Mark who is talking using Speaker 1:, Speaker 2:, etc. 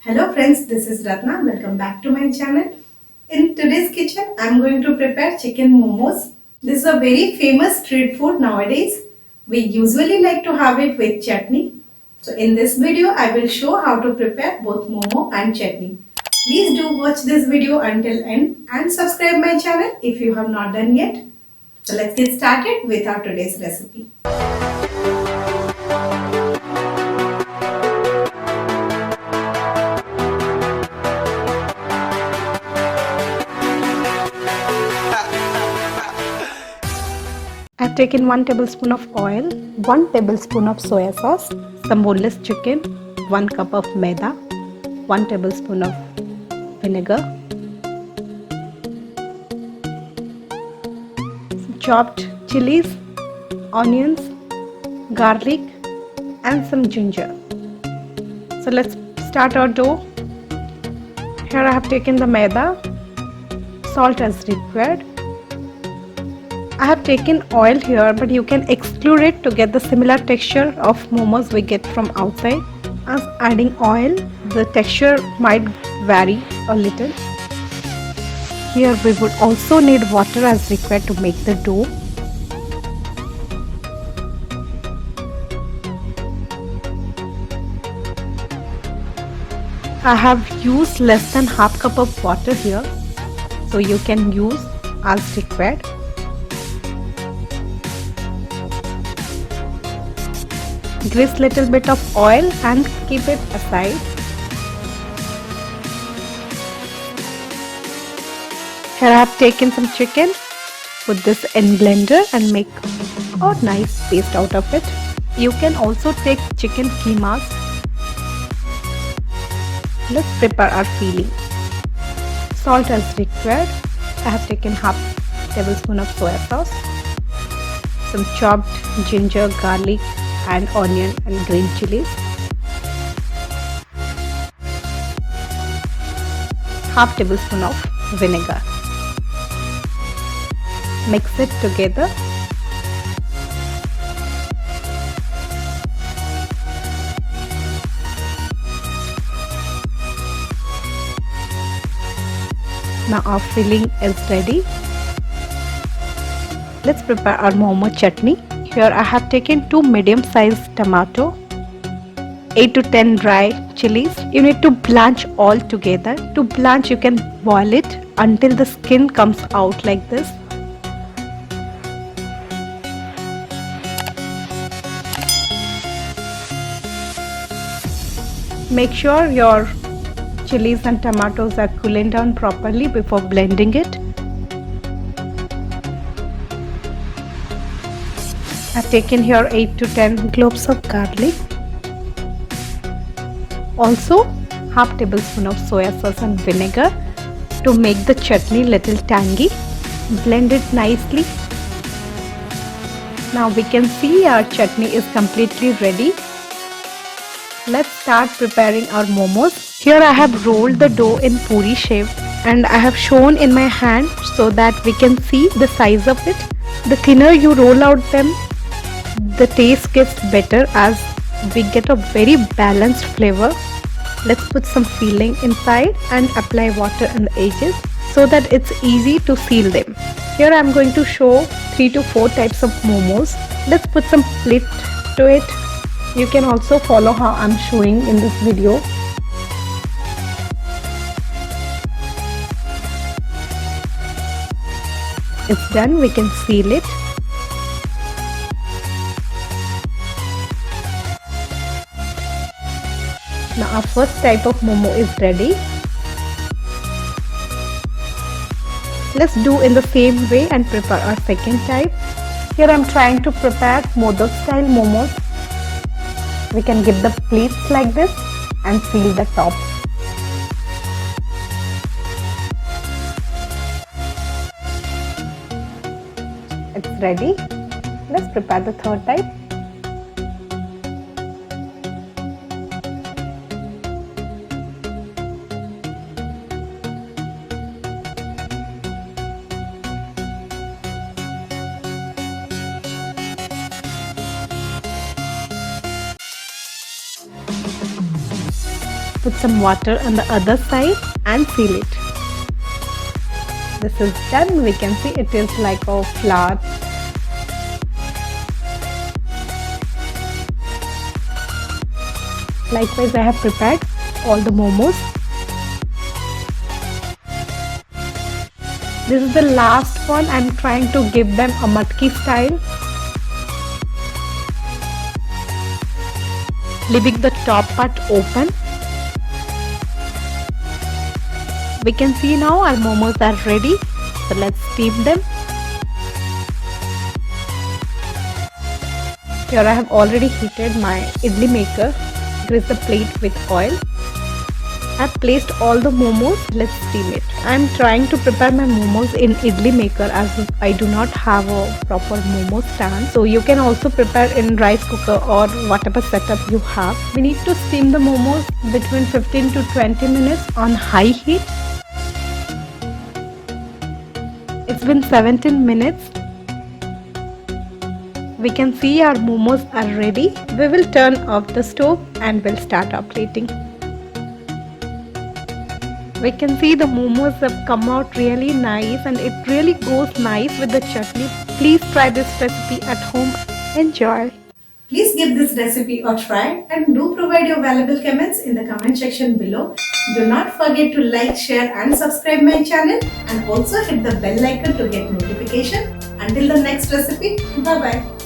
Speaker 1: Hello friends, this is Ratna. Welcome back to my channel. In today's kitchen, I am going to prepare chicken momos. This is a very famous street food nowadays. We usually like to have it with chutney. So in this video, I will show how to prepare both momo and chutney. Please do watch this video until end and subscribe my channel if you have not done yet. So let's get started with our today's recipe. I've taken 1 tablespoon of oil, 1 tablespoon of soya sauce, some boneless chicken, 1 cup of maida, 1 tablespoon of vinegar, some chopped chilies, onions, garlic and some ginger. So let's start our dough. Here I have taken the maida, salt as required. I have taken oil here, but you can exclude it to get the similar texture of momos we get from outside. As adding oil, the texture might vary a little. Here we would also need water as required to make the dough. I have used less than half cup of water here, so you can use as required. Grease little bit of oil and keep it aside. Here I have taken some chicken. Put this in blender and make a nice paste out of it. You can also take chicken keemas. Let's prepare our filling. Salt as required. I have taken half tablespoon of soya sauce, some chopped ginger, garlic and onion and green chilies, half tablespoon of vinegar. Mix it together. Now our filling is ready. Let's prepare our momo chutney. Here I have taken 2 medium-sized tomato, 8 to 10 dry chilies. You need to blanch all together. To blanch, you can boil it until the skin comes out like this. Make sure your chilies and tomatoes are cooling down properly before blending it. I've taken here 8 to 10 cloves of garlic. Also half tablespoon of soya sauce and vinegar to make the chutney little tangy. Blend it nicely. Now we can see our chutney is completely ready. Let's start preparing our momos. Here I have rolled the dough in puri shape and I have shown in my hand so that we can see the size of it. The thinner you roll out them, the taste gets better as we get a very balanced flavor. Let's put some filling inside and apply water on the edges so that it's easy to seal them. Here I am going to show 3 to 4 types of momos. Let's put some split to it. You can also follow how I'm showing in this video. It's done, we can seal it. Now our first type of momo is ready. Let's do in the same way and prepare our second type. Here I am trying to prepare modak style momos. We can give the pleats like this and seal the top. It's ready. Let's prepare the third type. Put some water on the other side and seal it. This is done. We can see it is like a flour. Likewise, I have prepared all the momos. This is the last one. I am trying to give them a matki style, leaving the top part open. We can see now our momos are ready. So let's steam them. Here I have already heated my idli maker. Grease the plate with oil. I have placed all the momos. Let's steam it. I am trying to prepare my momos in idli maker as I do not have a proper momo stand. So you can also prepare in rice cooker or whatever setup you have. We need to steam the momos between 15 to 20 minutes on high heat. It's been 17 minutes. We can see our momos are ready. We will turn off the stove and we'll start our plating. We can see the momos have come out really nice and it really goes nice with the chutney. Please try this recipe at home. Enjoy.
Speaker 2: Please give this recipe a try and do provide your valuable comments in the comment section below. Do not forget to like, share and subscribe my channel and also hit the bell icon to get notification. Until the next recipe, bye bye.